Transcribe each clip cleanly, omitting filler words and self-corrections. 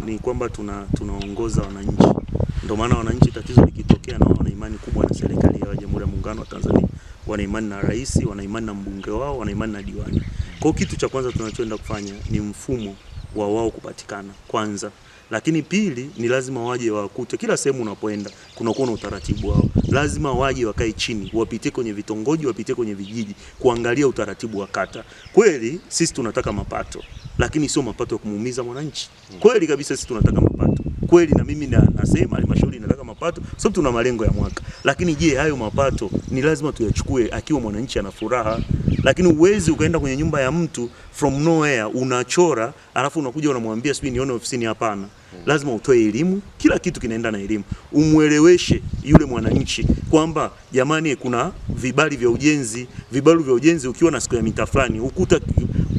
Ni kwamba tunaongoza wananchi. Ndio maana wananchi tatizo likitokea na wana imani kubwa na serikali ya Jamhuri ya Muungano wa Tanzania. Wana imani na rais, wana imani na mbunge wao, wana imani na diwani. Kwa kitu cha kwanza tunachoenda kufanya ni mfumo wa wao kupatikana kwanza. Lakini pili ni lazima waje wakute kila sehemu unapoenda kunakuwa na utaratibu wao. Lazima waje wakae chini, wapitie kwenye vitongoji, wapitie kwenye vijiji kuangalia utaratibu wa kata. Kweli sisi tunataka mapato, lakini sio mapato ya kumuumiza mwananchi. Kweli kabisa sisi tunataka mapato. Kweli na mimi nasema halmashauri inataka mapato, sababu tuna malengo ya mwaka. Lakini je, hayo mapato ni lazima tuyachukue akiwa mwananchi ana furaha. Lakini uwezi ukaenda kwenye nyumba ya mtu from nowhere unachora alafu unakuja unamwambia sisi nione ofisini. Hapana. Lazima utoe elimu, kila kitu kinaenda na elimu. Umueleweshe yule mwananchi kwamba jamani kuna vibali vya ujenzi ukiwa na siku ya mita fulani ukuta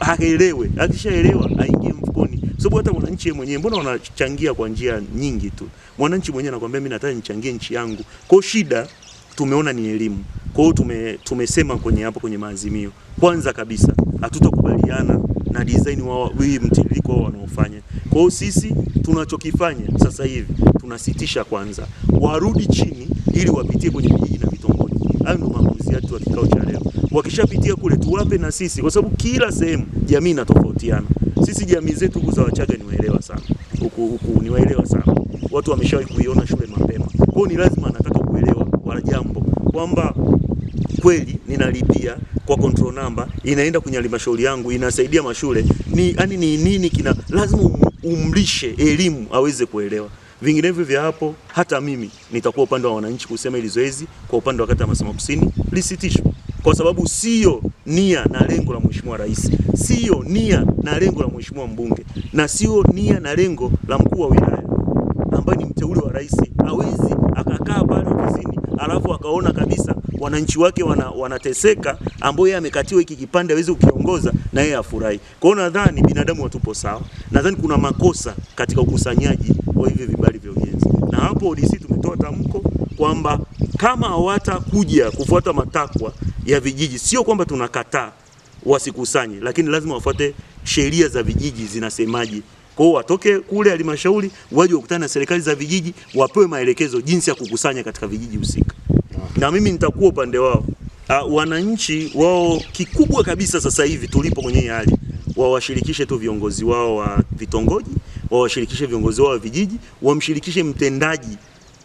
haelewe. Akishaelewa aingie mfukoni. Sababu hata mwananchi mwenyewe mbona wanachangia kwa njia nyingi tu. Mwananchi mwenyewe anakuambia mimi nataka nichangie nchi yangu. Kwa shida tumeona ni elimu. Kwa hiyo tumesema kwenye maazimio. Kwanza kabisa hatutakubaliana na design wao mtiririko wao wanaofanya. Kwa hiyo sisi tunachokifanya sasa hivi tunasitisha kwanza. Warudi chini ili wapitie kwenye vijiji na vitongoji. Hayo ndio maamuzi yetu ya kikao cha leo. Wakishapitia kule tuwape na sisi kwa sababu kila sehemu jamii inatofautiana. Sisi jamii zetu huku za Wachaga ni waelewa sana. Huku ni waelewa sana. Watu wameshawahi kuiona shule mapema. Kwa hiyo ni lazima anataka kuelewa wala jambo kwamba kweli ninalipia kwa control number inaenda kwenye halmashauri yangu inasaidia mashule ni nini lazima umlishe elimu aweze kuelewa. Vinginevyo vya hapo hata mimi nitakuwa upande wa wananchi kusema ili zoezi kwa upande wa kata ya Masema Kusini lisitishwe kwa sababu sio nia na lengo la Mheshimiwa Rais, sio nia na lengo la Mheshimiwa mbunge na sio nia na lengo la mkuu wa wilaya ambaye ni mteule wa rais. Hawezi akakaa pale ofisini alafu akaona kabisa wananchi wake wanateseka ambao yeye amekatiwa hiki kipande hawezi ukiongoza na yeye afurahi. Kwa hiyo nadhani binadamu watupo sawa. Nadhani kuna makosa katika ukusanyaji wa hivi vibali vya ujenzi. Na hapo ODC tumetoa tamko kwamba kama hawatakuja kufuata matakwa ya vijiji, sio kwamba tunakataa wasikusanye, lakini lazima wafuate sheria za vijiji zinasemaje. Kwa hiyo watoke kule halmashauri waje wakutane na serikali za vijiji wapewe maelekezo jinsi ya kukusanya katika vijiji husika. Na mimi nitakuwa upande wao. Wananchi wao kikubwa kabisa sasa hivi tulipo kwenye hali wawashirikishe tu viongozi wao wa vitongoji, wawashirikishe viongozi wao wa vijiji, wamshirikishe mtendaji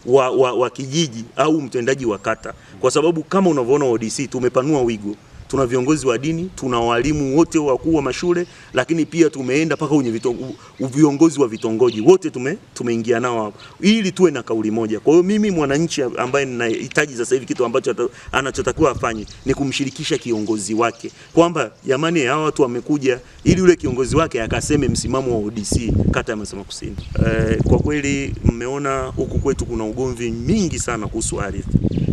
wa kijiji au mtendaji wa kata. Kwa sababu kama unavyoona ODC tumepanua wigo. Tuna viongozi wa dini, tuna walimu wote wakuu wa mashule, lakini pia tumeenda paka kwenye viongozi wa vitongoji wote tumeingia nao hapo ili tuwe na kauli moja. Kwa hiyo mimi mwananchi ambaye ninahitaji sasa hivi kitu ambacho anachotakiwa afanye ni kumshirikisha kiongozi wake kwamba jamani hawa watu wamekuja ili yule kiongozi wake akaseme msimamo wa ODC kata ya Masema Kusini. Kwa kweli mmeona huku kwetu kuna ugomvi mingi sana kuhusu ardhi.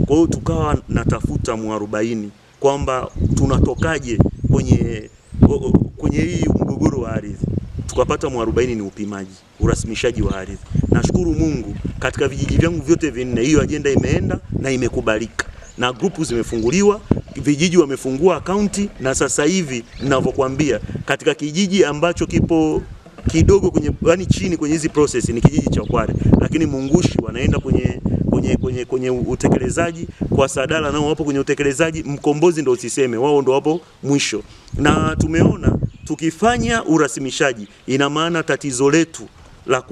Kwa hiyo tukawa natafuta muarobaini kwamba tunatokaje kwenye hii mgogoro wa ardhi. Tukapata muarobaini ni upimaji, urasimishaji wa ardhi. Nashukuru Mungu katika vijiji vyangu vyote vinne hiyo ajenda imeenda na imekubalika. Na grupu zimefunguliwa, vijiji wamefungua akaunti na sasa hivi ninavyokuambia katika kijiji ambacho kipo kidogo kwenye chini kwenye hizi process ni kijiji cha Kware, lakini Mungushi wanaenda kwenye utekelezaji, kwa Sadala nao wapo kwenye utekelezaji, Mkombozi ndio usiseme wao ndio wapo mwisho. Na tumeona tukifanya urasimishaji ina maana tatizo letu la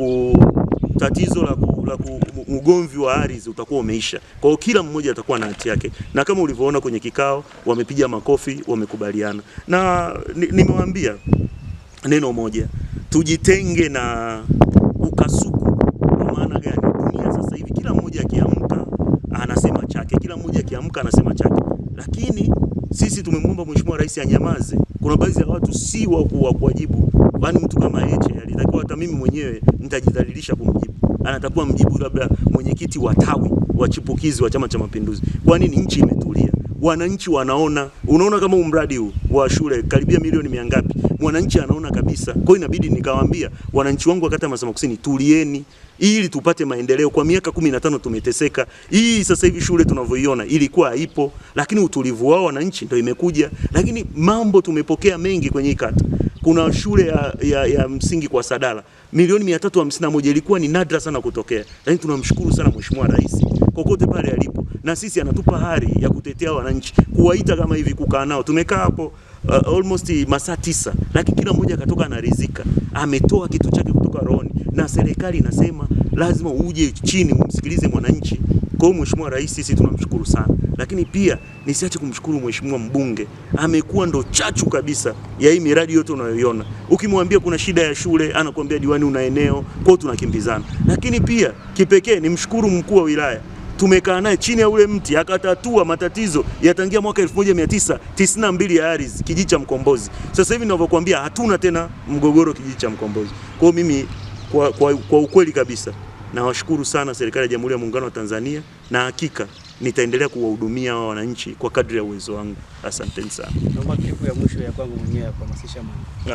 ugomvi wa ardhi utakuwa umeisha. Kwa hiyo kila mmoja atakuwa na haki yake. Na kama ulivyoona kwenye kikao wamepiga makofi, wamekubaliana. Na nimewaambia neno moja, tujitenge na ukasuku. Kwa maana gani? Dunia sasa hivi kila mmoja akiamka anasema chake, kila mmoja akiamka anasema chake. Lakini sisi tumemwomba Mheshimiwa Rais anyamaze. Kuna baadhi ya watu si wa kuwajibu. Bali mtu kama Heche alitakiwa hata mimi mwenyewe nitajidhalilisha kumjibu. Anatakuwa mjibu labda mwenyekiti wa tawi wa chipukizi wa Chama cha Mapinduzi. Kwa nini nchi imetulia? Wananchi unaona kama mradi huu wa shule karibia milioni 100 ngapi? Mwananchi anaona kabisa. Kwa hiyo inabidi nikawaambia wananchi wangu wa kata ya Masema Kusini tulieni ili tupate maendeleo. Kwa miaka 15 tumeteseka. Hii sasa hivi shule tunavyoiona ilikuwa haipo, lakini utulivu wao wananchi ndio imekuja. Lakini mambo tumepokea mengi kwenye kata. Kuna shule ya msingi kwa Sadala milioni 351, ilikuwa ni nadra sana kutokea, lakini tunamshukuru sana Mheshimiwa Rais kokote pale alipo, na sisi anatupa hari ya kutetea wananchi, kuwaita kama hivi, kukaa nao. Tumekaa hapo almost masaa 9, lakini kila mmoja akatoka anaridhika, ametoa kitu chake kutoka rohoni, na serikali inasema lazima uje chini umsikilize mwananchi. Kwa hiyo Mheshimiwa Rais sisi tunamshukuru sana, lakini pia nisiache kumshukuru Mheshimiwa mbunge, amekuwa ndo chachu kabisa ya hii miradi yote unayoiona. Ukimwambia kuna shida ya shule, anakuambia diwani una eneo, kwa hiyo tunakimbizana. Lakini pia kipekee nimshukuru mkuu wa wilaya, tumekaa naye chini ya ule mti akatatua matatizo yatangia mwaka 1992 ya ardhi kijiji cha Mkombozi. Sasa hivi ninavyokuambia hatuna tena mgogoro kijiji cha Mkombozi. Kwa hiyo mimi kwa ukweli kabisa nawashukuru sana serikali ya Jamhuri ya Muungano wa Tanzania, na hakika nitaendelea kuwahudumia wananchi kwa kadri ya uwezo wangu. Asanteni sana. Naomba klipu ya mwisho ya kwangu mwenyewe ya kuhamasisha mambo.